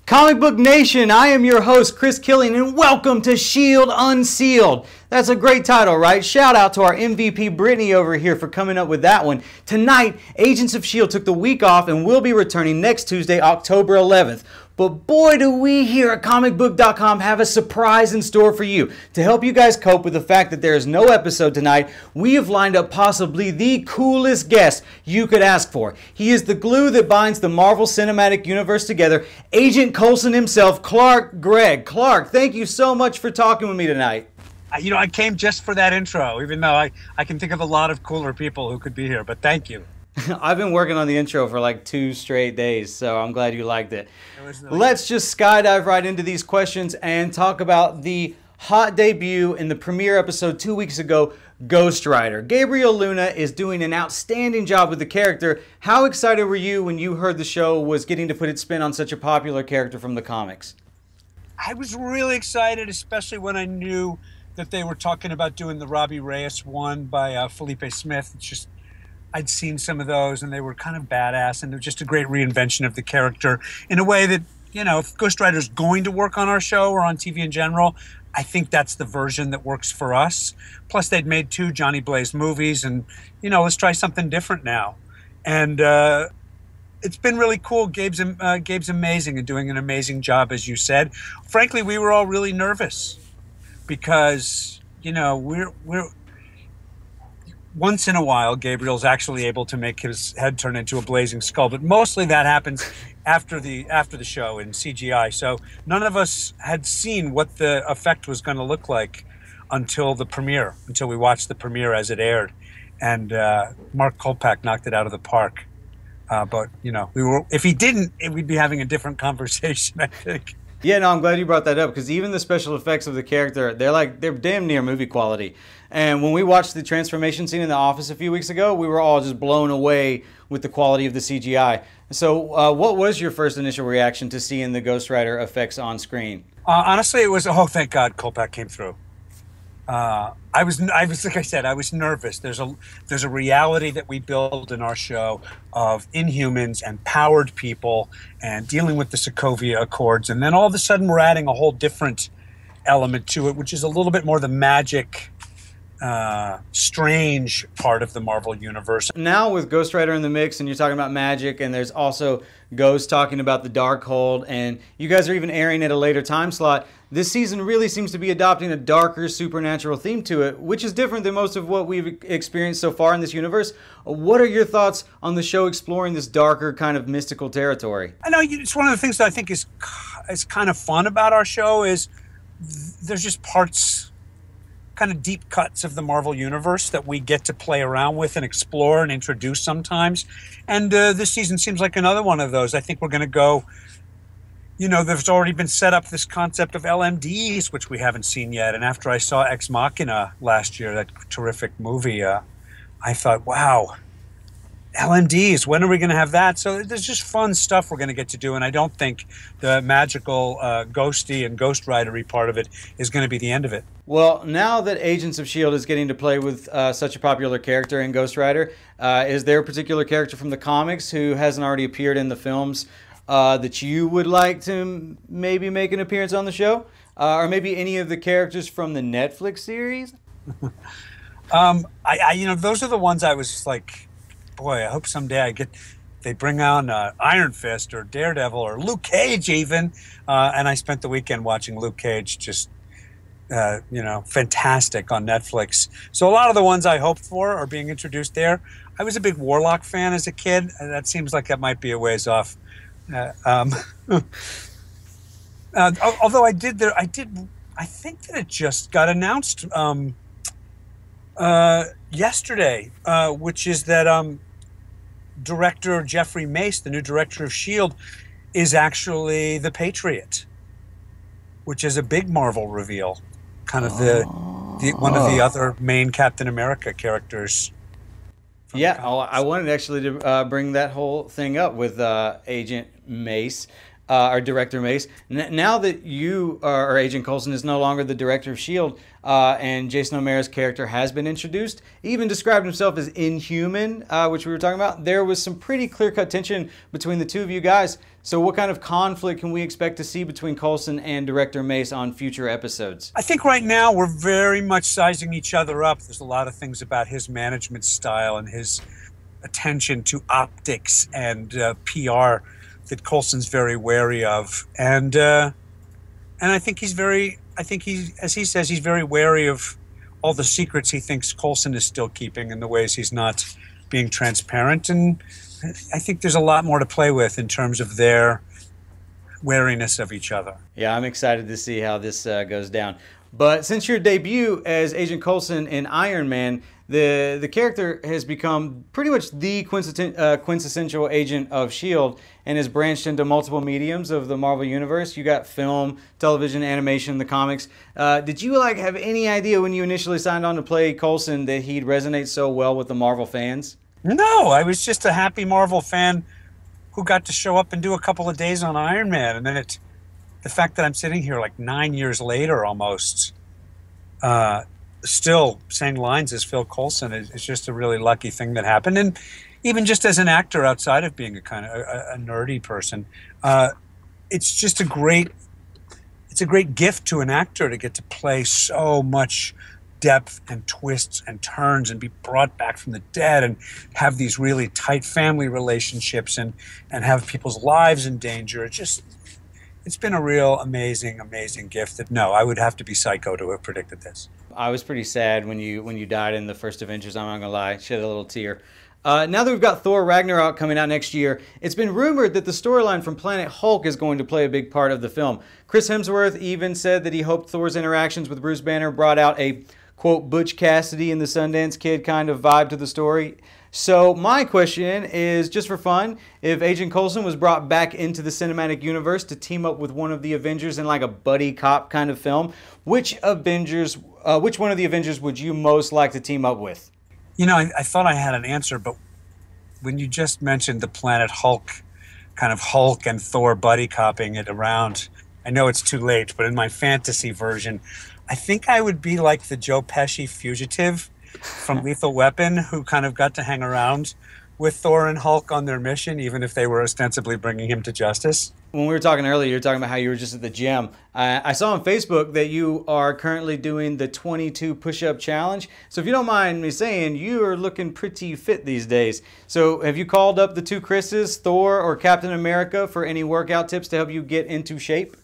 Comic Book Nation, I am your host, Chris Killian, and welcome to S.H.I.E.L.D. Unsealed. That's a great title, right? Shout out to our MVP, Brittany, over here for coming up with that one. Tonight, Agents of S.H.I.E.L.D. took the week off and will be returning next Tuesday, October 11th. But boy, do we here at Comicbook.com have a surprise in store for you. To help you guys cope with the fact that there is no episode tonight, we have lined up possibly the coolest guest you could ask for. He is the glue that binds the Marvel Cinematic Universe together, Agent Coulson himself, Gregg. Clark, thank you so much for talking with me tonight. You know, I came just for that intro, even though I can think of a lot of cooler people who could be here, but thank you. I've been working on the intro for like 2 straight days, so I'm glad you liked it. Let's just skydive right into these questions and talk about the hot debut in the premiere episode 2 weeks ago, Ghost Rider. Gabriel Luna is doing an outstanding job with the character. How excited were you when you heard the show was getting to put its spin on such a popular character from the comics? I was really excited, especially when I knew that they were talking about doing the Robbie Reyes one by Felipe Smith. It's just, I'd seen some of those and they were kind of badass, and they're just a great reinvention of the character in a way that, you know, if Ghost Rider is going to work on our show or on TV in general, I think that's the version that works for us. Plus, they'd made 2 Johnny Blaze movies, and, you know, let's try something different now. And it's been really cool. Gabe's amazing and doing an amazing job, as you said. Frankly, we were all really nervous because, you know, we're once in a while, Gabriel's actually able to make his head turn into a blazing skull, but mostly that happens after the show in CGI. So none of us had seen what the effect was going to look like until we watched the premiere as it aired, and Mark Kolpak knocked it out of the park. But you know, if he didn't, we'd be having a different conversation, I think. Yeah, no, I'm glad you brought that up, because even the special effects of the character, they're damn near movie quality. And when we watched the transformation scene in the office a few weeks ago, we were all just blown away with the quality of the CGI. So what was your first initial reaction to seeing the Ghost Rider effects on screen? Honestly, it was, oh, thank God Kolpak came through. I was like I said, I was nervous. There's a reality that we build in our show of Inhumans and powered people and dealing with the Sokovia Accords, and then all of a sudden we're adding a whole different element to it, which is a little bit more the magic, strange part of the Marvel universe. Now with Ghost Rider in the mix, and you're talking about magic, and there's also Ghost talking about the Darkhold, and you guys are even airing at a later time slot. This season really seems to be adopting a darker supernatural theme to it, which is different than most of what we've experienced so far in this universe. What are your thoughts on the show exploring this darker kind of mystical territory? I know it's one of the things that I think is kind of fun about our show is there's just parts, kind of deep cuts of the Marvel universe that we get to play around with and explore and introduce sometimes. And this season seems like another one of those. I think we're going to go, you know, there's already been set up this concept of LMDs, which we haven't seen yet. And after I saw Ex Machina last year, that terrific movie, I thought, wow, LMDs, when are we going to have that? So there's just fun stuff we're going to get to do. And I don't think the magical, ghosty and Ghost Rider-y part of it is going to be the end of it. Well, now that Agents of S.H.I.E.L.D. is getting to play with such a popular character in Ghost Rider, is there a particular character from the comics who hasn't already appeared in the films that you would like to maybe make an appearance on the show? Or maybe any of the characters from the Netflix series? You know, those are the ones I was like, boy, I hope someday they bring on Iron Fist or Daredevil or Luke Cage even. And I spent the weekend watching Luke Cage, just, you know, fantastic on Netflix. So a lot of the ones I hoped for are being introduced there. I was a big Warlock fan as a kid. And that seems like that might be a ways off. Although I think that it just got announced yesterday, which is that director Jeffrey Mace, the new director of S.H.I.E.L.D., is actually the Patriot, which is a big Marvel reveal, kind of one of the other main Captain America characters. Yeah, I wanted actually to bring that whole thing up with Agent Mace. or Director Mace. Now that you or Agent Coulson is no longer the director of S.H.I.E.L.D., and Jason O'Mara's character has been introduced, he even described himself as inhuman, which we were talking about. There was some pretty clear-cut tension between the two of you guys. So what kind of conflict can we expect to see between Coulson and Director Mace on future episodes? I think right now we're very much sizing each other up. There's a lot of things about his management style and his attention to optics and PR that Coulson's very wary of, and I think he's very, as he says, he's very wary of all the secrets he thinks Coulson is still keeping and the ways he's not being transparent. And I think there's a lot more to play with in terms of their wariness of each other. Yeah, I'm excited to see how this goes down. But since your debut as Agent Coulson in Iron Man, the character has become pretty much the quintessential agent of S.H.I.E.L.D. and has branched into multiple mediums of the Marvel Universe. You got film, television, animation, the comics. Did you have any idea when you initially signed on to play Coulson that he'd resonate so well with the Marvel fans? No, I was just a happy Marvel fan who got to show up and do a couple of days on Iron Man. And then the fact that I'm sitting here 9 years later almost, still saying lines as Phil Coulson is just a really lucky thing that happened. And even just as an actor outside of being a kind of a nerdy person, it's just a great gift to an actor to get to play so much depth and twists and turns and be brought back from the dead and have these really tight family relationships and have people's lives in danger. It's been a real amazing gift that, no, I would have to be psycho to have predicted this. I was pretty sad when you died in the first Avengers, I'm not gonna lie. Shed a little tear. Now that we've got Thor Ragnarok coming out next year, it's been rumored that the storyline from Planet Hulk is going to play a big part of the film. Chris Hemsworth even said that he hoped Thor's interactions with Bruce Banner brought out a, quote, Butch Cassidy and the Sundance Kid kind of vibe to the story. So my question is, just for fun, if Agent Coulson was brought back into the cinematic universe to team up with one of the Avengers in a buddy cop kind of film, which one of the Avengers would you most like to team up with? I thought I had an answer, but when you just mentioned the Planet Hulk, kind of Hulk and Thor buddy copping it around, I know it's too late, but in my fantasy version, I think I would be like the Joe Pesci fugitive from Lethal Weapon, who kind of got to hang around with Thor and Hulk on their mission, even if they were ostensibly bringing him to justice. When we were talking earlier, you were talking about how you were just at the gym. I saw on Facebook that you are currently doing the 22 push-up challenge. So if you don't mind me saying, you are looking pretty fit these days. So have you called up the two Chris's, Thor or Captain America, for any workout tips to help you get into shape?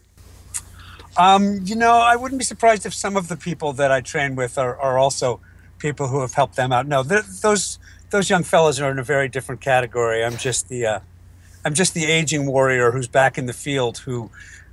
I wouldn't be surprised if some of the people that I train with are also people who have helped them out. No, those young fellas are in a very different category. I'm just the aging warrior who's back in the field, who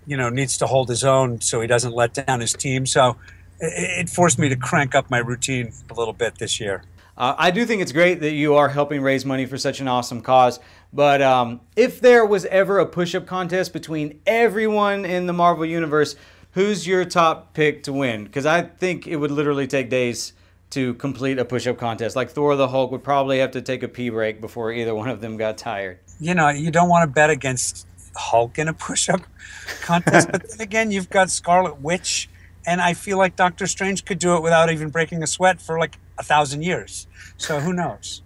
needs to hold his own so he doesn't let down his team. So it forced me to crank up my routine a little bit this year. I do think it's great that you are helping raise money for such an awesome cause. But if there was ever a push-up contest between everyone in the Marvel Universe, who's your top pick to win? Because I think it would literally take days to complete a push-up contest. Like Thor or the Hulk would probably have to take a pee break before either one of them got tired. You don't want to bet against Hulk in a push-up contest. But then again, you've got Scarlet Witch, and I feel like Doctor Strange could do it without even breaking a sweat for 1,000 years. So who knows?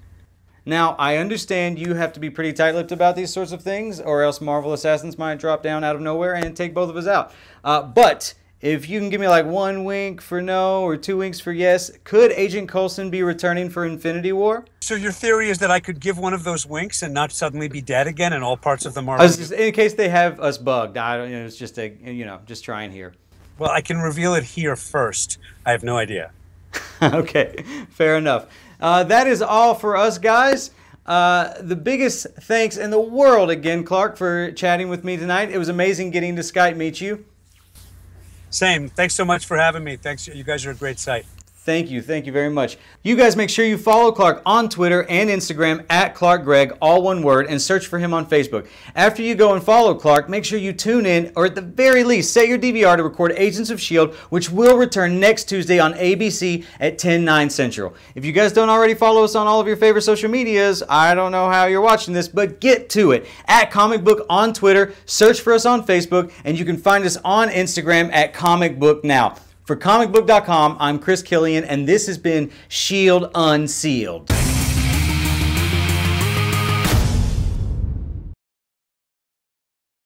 Now, I understand you have to be pretty tight-lipped about these sorts of things, or else Marvel Assassins might drop down out of nowhere and take both of us out. But if you can give me one wink for no or 2 winks for yes, could Agent Coulson be returning for Infinity War? So your theory is that I could give one of those winks and not suddenly be dead again in all parts of the Marvel? In case they have us bugged. I don't. It's just just trying here. Well, I can reveal it here first. I have no idea. Okay, fair enough. That is all for us, guys. The biggest thanks in the world again, Clark, for chatting with me tonight. It was amazing getting to Skype meet you. Same. Thanks so much for having me. Thanks. You guys are a great site. Thank you very much. You guys make sure you follow Clark on Twitter and Instagram at Clark Gregg, all one word, and search for him on Facebook. After you go and follow Clark, make sure you tune in, or at the very least, set your DVR to record Agents of S.H.I.E.L.D., which will return next Tuesday on ABC at 10/9 Central. If you guys don't already follow us on all of your favorite social medias, I don't know how you're watching this, but get to it. At Comic Book on Twitter, search for us on Facebook, and you can find us on Instagram at Comic Book Now. For Comicbook.com, I'm Chris Killian, and this has been S.H.I.E.L.D. Unsealed.